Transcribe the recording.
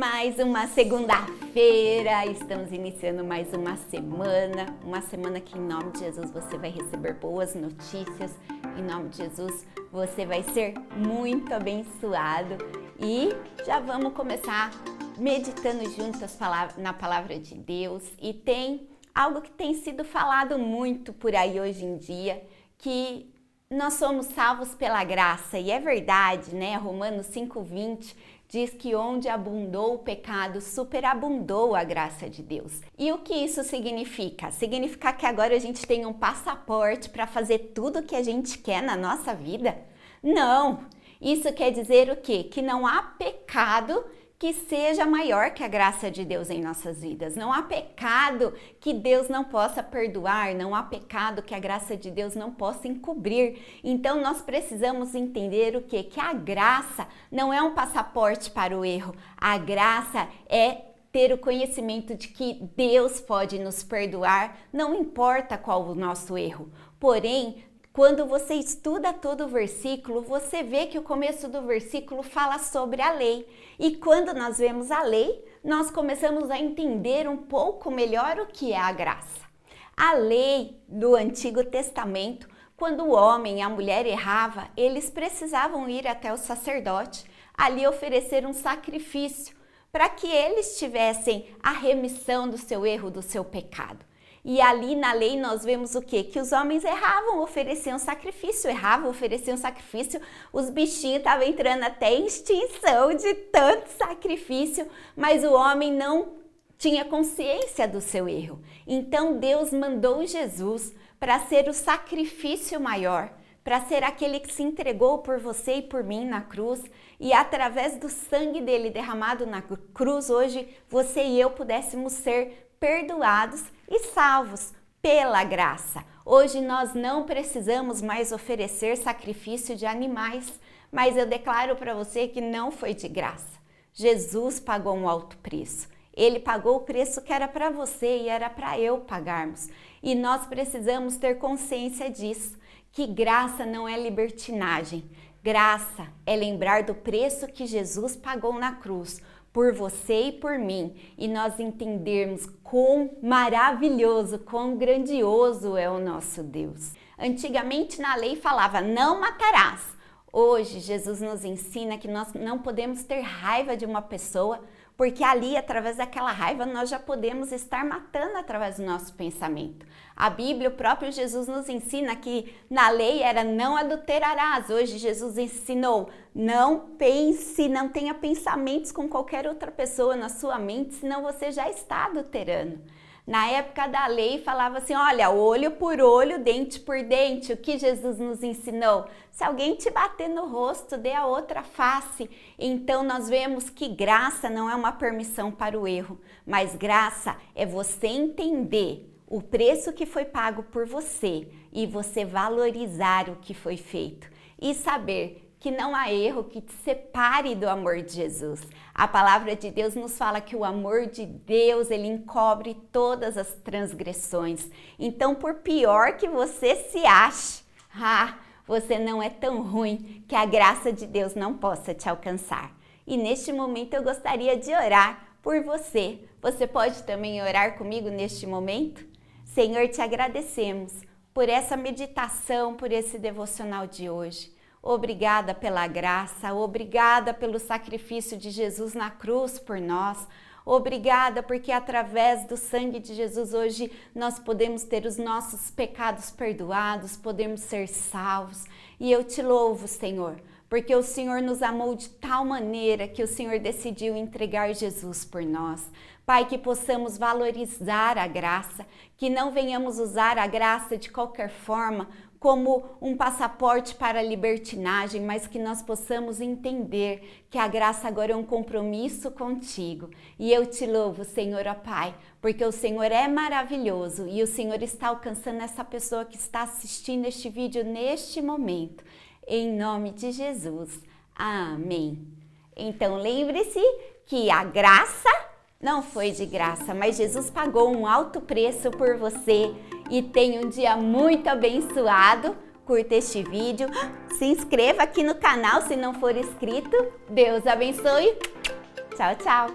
Mais uma segunda-feira, estamos iniciando mais uma semana que em nome de Jesus você vai receber boas notícias, em nome de Jesus você vai ser muito abençoado e já vamos começar meditando juntas na palavra de Deus. E tem algo que tem sido falado muito por aí hoje em dia, que nós somos salvos pela graça, e é verdade, né? Romanos 5:20 diz que onde abundou o pecado, superabundou a graça de Deus. E o que isso significa? Significa que agora a gente tem um passaporte para fazer tudo o que a gente quer na nossa vida? Não! Isso quer dizer o quê? Que não há pecado que seja maior que a graça de Deus em nossas vidas. Não há pecado que Deus não possa perdoar, não há pecado que a graça de Deus não possa encobrir. Então nós precisamos entender o quê? Que a graça não é um passaporte para o erro. A graça é ter o conhecimento de que Deus pode nos perdoar, não importa qual o nosso erro. Porém, quando você estuda todo o versículo, você vê que o começo do versículo fala sobre a lei. E quando nós vemos a lei, nós começamos a entender um pouco melhor o que é a graça. A lei do Antigo Testamento, quando o homem e a mulher erravam, eles precisavam ir até o sacerdote, ali oferecer um sacrifício, para que eles tivessem a remissão do seu erro, do seu pecado. E ali na lei nós vemos o quê? Que os homens erravam, ofereciam sacrifício, os bichinhos estavam entrando até em extinção de tanto sacrifício, mas o homem não tinha consciência do seu erro. Então Deus mandou Jesus para ser o sacrifício maior, para ser aquele que se entregou por você e por mim na cruz, e através do sangue dele derramado na cruz, hoje você e eu pudéssemos ser perdoados e salvos pela graça. Hoje nós não precisamos mais oferecer sacrifício de animais, mas eu declaro para você que não foi de graça. Jesus pagou um alto preço. Ele pagou o preço que era para você e era para eu pagarmos. E nós precisamos ter consciência disso, que graça não é libertinagem. Graça é lembrar do preço que Jesus pagou na cruz, por você e por mim, e nós entendermos quão maravilhoso, quão grandioso é o nosso Deus. Antigamente na lei falava, não matarás. Hoje Jesus nos ensina que nós não podemos ter raiva de uma pessoa, porque ali, através daquela raiva, nós já podemos estar matando através do nosso pensamento. A Bíblia, o próprio Jesus nos ensina que na lei era não adulterarás. Hoje Jesus ensinou, não pense, não tenha pensamentos com qualquer outra pessoa na sua mente, senão você já está adulterando. Na época da lei falava assim, olha, olho por olho, dente por dente. O que Jesus nos ensinou? Se alguém te bater no rosto, dê a outra face. Então nós vemos que graça não é uma permissão para o erro, mas graça é você entender o preço que foi pago por você e você valorizar o que foi feito e saber que não há erro que te separe do amor de Jesus. A palavra de Deus nos fala que o amor de Deus, ele encobre todas as transgressões. Então, por pior que você se ache, você não é tão ruim que a graça de Deus não possa te alcançar. E neste momento eu gostaria de orar por você. Você pode também orar comigo neste momento? Senhor, te agradecemos por essa meditação, por esse devocional de hoje. Obrigada pela graça, obrigada pelo sacrifício de Jesus na cruz por nós. Obrigada porque através do sangue de Jesus hoje nós podemos ter os nossos pecados perdoados, podemos ser salvos. E eu te louvo, Senhor, porque o Senhor nos amou de tal maneira que o Senhor decidiu entregar Jesus por nós. Pai, que possamos valorizar a graça, que não venhamos usar a graça de qualquer forma, como um passaporte para a libertinagem, mas que nós possamos entender que a graça agora é um compromisso contigo. E eu te louvo, Senhor, ó Pai, porque o Senhor é maravilhoso e o Senhor está alcançando essa pessoa que está assistindo este vídeo neste momento. Em nome de Jesus. Amém. Então lembre-se que a graça não foi de graça, mas Jesus pagou um alto preço por você. E tenha um dia muito abençoado. Curta este vídeo, se inscreva aqui no canal se não for inscrito. Deus abençoe. Tchau, tchau.